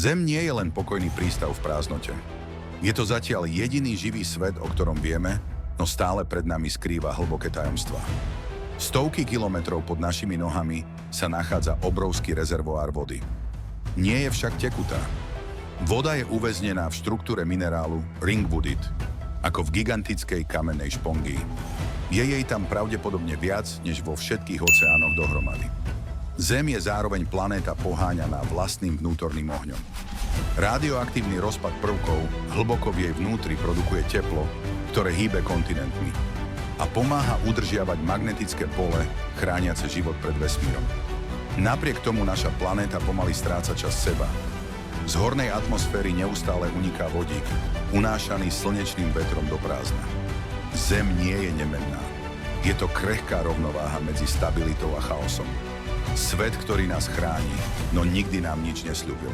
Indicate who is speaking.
Speaker 1: Zem nie je len pokojný prístav v prázdnote. Je to zatiaľ jediný živý svet, o ktorom vieme, no stále pred nami skrýva hlboké tajomstvá. Stovky kilometrov pod našimi nohami sa nachádza obrovský rezervoár vody. Nie je však tekutá. Voda je uväznená v štruktúre minerálu ringwoodite, ako v gigantickej kamennej špongii. Je jej tam pravdepodobne viac, než vo všetkých oceánoch dohromady. Zem je zároveň planéta poháňaná vlastným vnútorným ohňom. Radioaktívny rozpad prvkov hlboko v jej vnútri produkuje teplo, ktoré hýbe kontinentmi a pomáha udržiavať magnetické pole, chrániace život pred vesmírom. Napriek tomu naša planéta pomaly stráca časť seba. Z hornej atmosféry neustále uniká vodík, unášaný slnečným vetrom do prázdna. Zem nie je nemenná. Je to krehká rovnováha medzi stabilitou a chaosom. Svet, ktorý nás chráni, no nikdy nám nič nesľúbil.